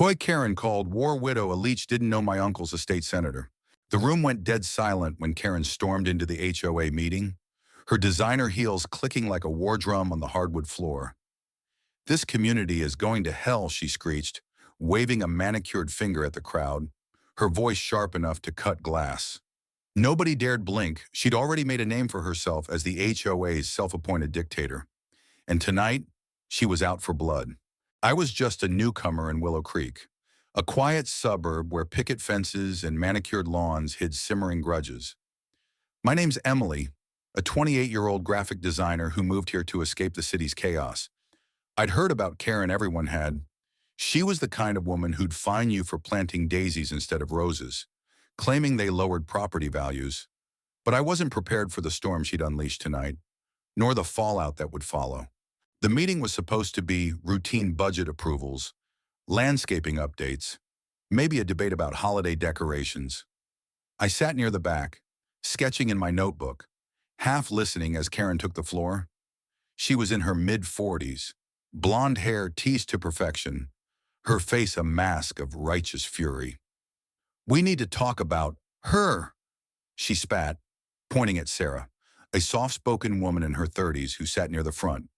HOA Karen called war widow a leech didn't know my uncle's a state senator. The room went dead silent when Karen stormed into the HOA meeting, her designer heels clicking like a war drum on the hardwood floor. "This community is going to hell," she screeched, waving a manicured finger at the crowd, her voice sharp enough to cut glass. Nobody dared blink. She'd already made a name for herself as the HOA's self-appointed dictator. And tonight, she was out for blood. I was just a newcomer in Willow Creek, a quiet suburb where picket fences and manicured lawns hid simmering grudges. My name's Emily, a 28-year-old graphic designer who moved here to escape the city's chaos. I'd heard about Karen, everyone had. She was the kind of woman who'd fine you for planting daisies instead of roses, claiming they lowered property values. But I wasn't prepared for the storm she'd unleashed tonight, nor the fallout that would follow. The meeting was supposed to be routine budget approvals, landscaping updates, maybe a debate about holiday decorations. I sat near the back, sketching in my notebook, half listening as Karen took the floor. She was in her mid-40s, blonde hair teased to perfection, her face a mask of righteous fury. "We need to talk about her," she spat, pointing at Sarah, a soft-spoken woman in her 30s who sat near the front,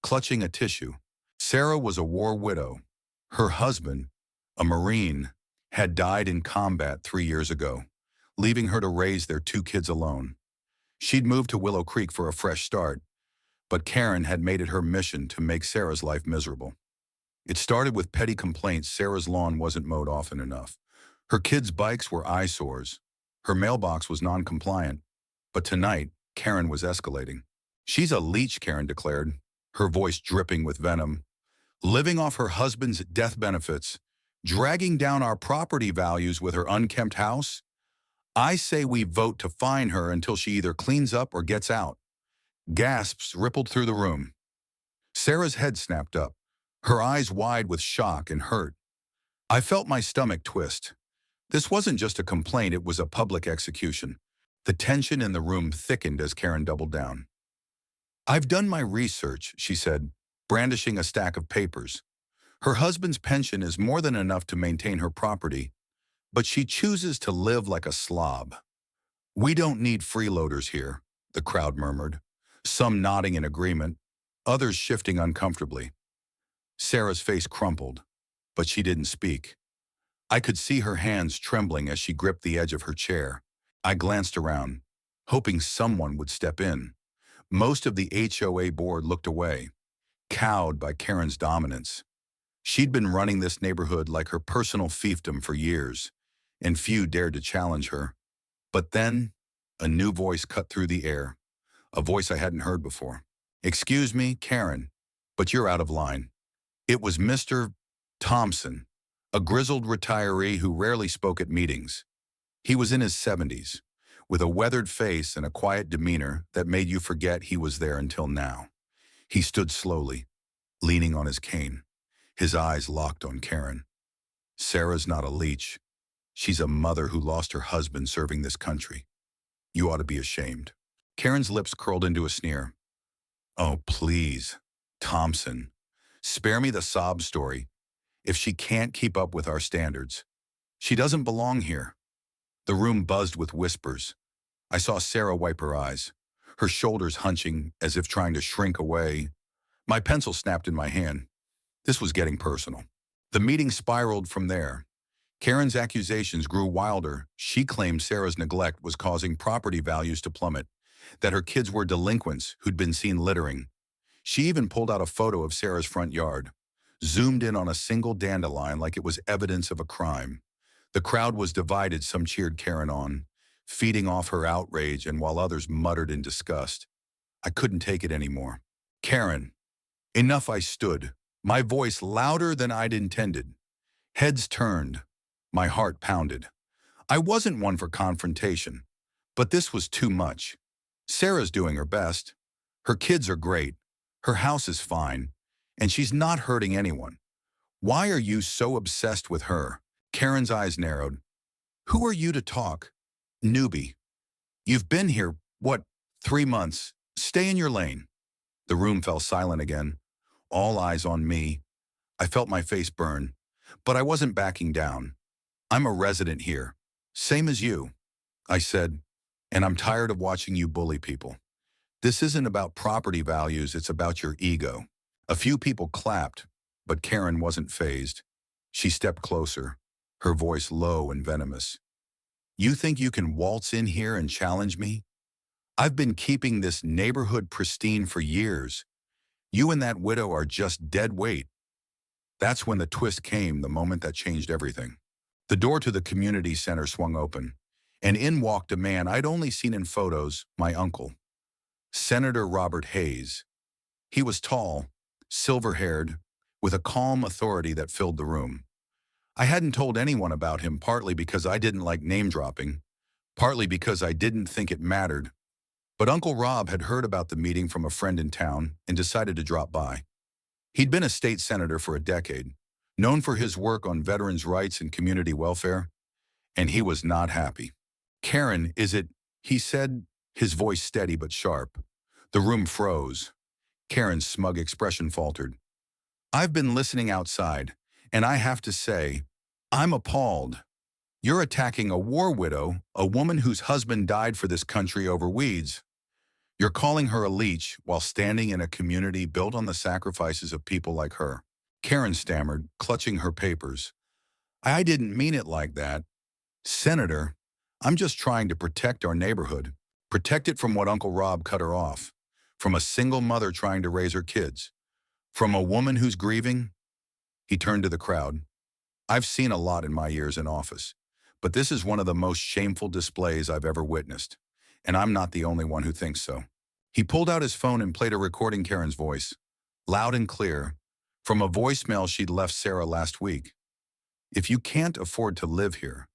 clutching a tissue. Sarah was a war widow. Her husband, a Marine, had died in combat 3 years ago, leaving her to raise their 2 kids alone. She'd moved to Willow Creek for a fresh start, but Karen had made it her mission to make Sarah's life miserable. It started with petty complaints Sarah's lawn wasn't mowed often enough. Her kids' bikes were eyesores. Her mailbox was non-compliant. But tonight, Karen was escalating. "She's a leech," Karen declared, her voice dripping with venom. "Living off her husband's death benefits, dragging down our property values with her unkempt house. I say we vote to fine her until she either cleans up or gets out." Gasps rippled through the room. Sarah's head snapped up, her eyes wide with shock and hurt. I felt my stomach twist. This wasn't just a complaint, it was a public execution. The tension in the room thickened as Karen doubled down. "I've done my research," she said, brandishing a stack of papers. "Her husband's pension is more than enough to maintain her property, but she chooses to live like a slob." "We don't need freeloaders here," the crowd murmured, some nodding in agreement, others shifting uncomfortably. Sarah's face crumpled, but she didn't speak. I could see her hands trembling as she gripped the edge of her chair. I glanced around, hoping someone would step in. Most of the HOA board looked away, cowed by Karen's dominance. She'd been running this neighborhood like her personal fiefdom for years, and few dared to challenge her. But then, a new voice cut through the air, a voice I hadn't heard before. "Excuse me, Karen, but you're out of line." It was Mr. Thompson, a grizzled retiree who rarely spoke at meetings. He was in his 70s, with a weathered face and a quiet demeanor that made you forget he was there until now. He stood slowly, leaning on his cane, his eyes locked on Karen. "Sarah's not a leech. She's a mother who lost her husband serving this country. You ought to be ashamed." Karen's lips curled into a sneer. "Oh, please, Thompson, spare me the sob story. If she can't keep up with our standards, she doesn't belong here." The room buzzed with whispers. I saw Sarah wipe her eyes, her shoulders hunching as if trying to shrink away. My pencil snapped in my hand. This was getting personal. The meeting spiraled from there. Karen's accusations grew wilder. She claimed Sarah's neglect was causing property values to plummet, that her kids were delinquents who'd been seen littering. She even pulled out a photo of Sarah's front yard, zoomed in on a single dandelion like it was evidence of a crime. The crowd was divided. Some cheered Karen on, feeding off her outrage, and while others muttered in disgust. I couldn't take it anymore. "Karen, enough," I stood, my voice louder than I'd intended. Heads turned. My heart pounded. I wasn't one for confrontation, but this was too much. Sarah's doing her best. Her kids are great. Her house is fine, and she's not hurting anyone. Why are you so obsessed with her? Karen's eyes narrowed. Who are you to talk? Newbie. You've been here, what, 3 months? Stay in your lane. The room fell silent again, all eyes on me. I felt my face burn. But I wasn't backing down. I'm a resident here. Same as you, I said, and I'm tired of watching you bully people. This isn't about property values, it's about your ego. A few people clapped, but Karen wasn't fazed. She stepped closer, her voice low and venomous. You think you can waltz in here and challenge me? I've been keeping this neighborhood pristine for years. You and that widow are just dead weight. That's when the twist came, the moment that changed everything. The door to the community center swung open, and in walked a man I'd only seen in photos, my uncle, Senator Robert Hayes. He was tall, silver-haired, with a calm authority that filled the room. I hadn't told anyone about him, partly because I didn't like name-dropping, partly because I didn't think it mattered. But Uncle Rob had heard about the meeting from a friend in town and decided to drop by. He'd been a state senator for a decade, known for his work on veterans' rights and community welfare, and he was not happy. Karen, is it? He said, his voice steady but sharp. The room froze. Karen's smug expression faltered. I've been listening outside, and I have to say, I'm appalled. You're attacking a war widow, a woman whose husband died for this country over weeds. You're calling her a leech while standing in a community built on the sacrifices of people like her. Karen stammered, clutching her papers. I didn't mean it like that. Senator, I'm just trying to protect our neighborhood. Protect it from what Uncle Rob cut her off. From a single mother trying to raise her kids. From a woman who's grieving. He turned to the crowd. I've seen a lot in my years in office, but this is one of the most shameful displays I've ever witnessed. And I'm not the only one who thinks so. He pulled out his phone and played a recording Karen's voice, loud and clear, from a voicemail she'd left Sarah last week. If you can't afford to live here,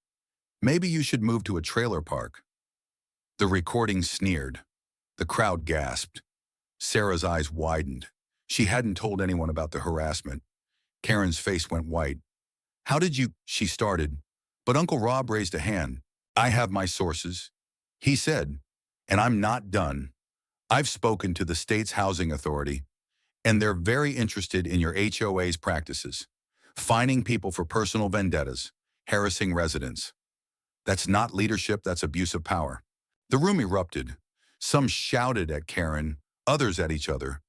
maybe you should move to a trailer park. The recording sneered. The crowd gasped. Sarah's eyes widened. She hadn't told anyone about the harassment. Karen's face went white. How did you? She started, but Uncle Rob raised a hand. I have my sources, he said, and I'm not done. I've spoken to the state's housing authority, and they're very interested in your HOA's practices, fining people for personal vendettas, harassing residents. That's not leadership, that's abuse of power. The room erupted. Some shouted at Karen, others at each other.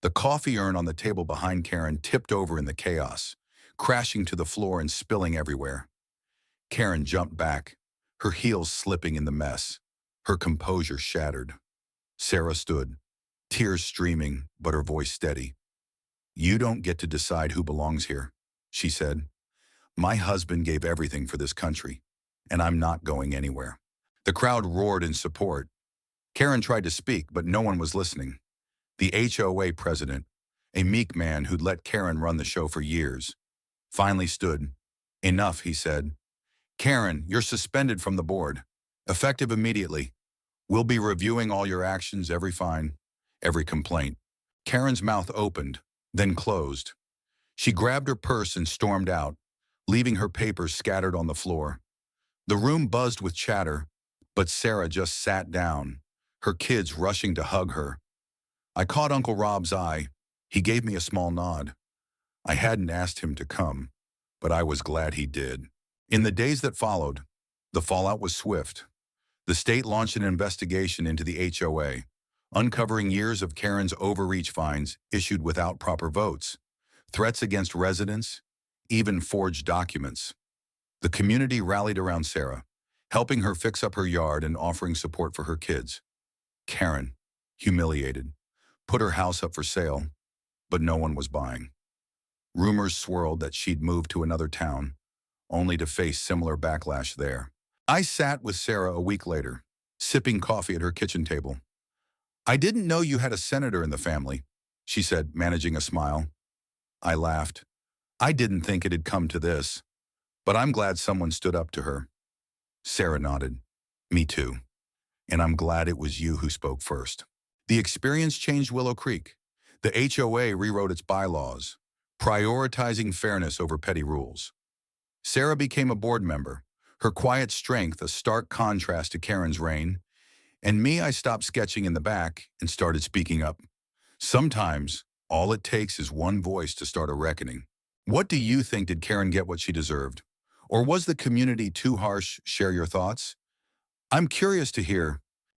The coffee urn on the table behind Karen tipped over in the chaos, crashing to the floor and spilling everywhere. Karen jumped back, her heels slipping in the mess, her composure shattered. Sarah stood, tears streaming, but her voice steady. You don't get to decide who belongs here, she said. My husband gave everything for this country, and I'm not going anywhere. The crowd roared in support. Karen tried to speak, but no one was listening. The HOA president, a meek man who'd let Karen run the show for years, finally stood. Enough, he said. Karen, you're suspended from the board, effective immediately. We'll be reviewing all your actions, every fine, every complaint. Karen's mouth opened, then closed. She grabbed her purse and stormed out, leaving her papers scattered on the floor. The room buzzed with chatter, but Sarah just sat down, her kids rushing to hug her. I caught Uncle Rob's eye. He gave me a small nod. I hadn't asked him to come, but I was glad he did. In the days that followed, the fallout was swift. The state launched an investigation into the HOA, uncovering years of Karen's overreach fines issued without proper votes, threats against residents, even forged documents. The community rallied around Sarah, helping her fix up her yard and offering support for her kids. Karen, humiliated, put her house up for sale, but no one was buying. Rumors swirled that she'd moved to another town, only to face similar backlash there. I sat with Sarah a week later, sipping coffee at her kitchen table. I didn't know you had a senator in the family, she said, managing a smile. I laughed. I didn't think it had come to this, but I'm glad someone stood up to her. Sarah nodded. Me too. And I'm glad it was you who spoke first. The experience changed Willow Creek. The HOA rewrote its bylaws, prioritizing fairness over petty rules. Sarah became a board member, her quiet strength a stark contrast to Karen's reign. And me, I stopped sketching in the back and started speaking up. Sometimes, all it takes is one voice to start a reckoning. What do you think? Did Karen get what she deserved? Or was the community too harsh? Share your thoughts. I'm curious to hear.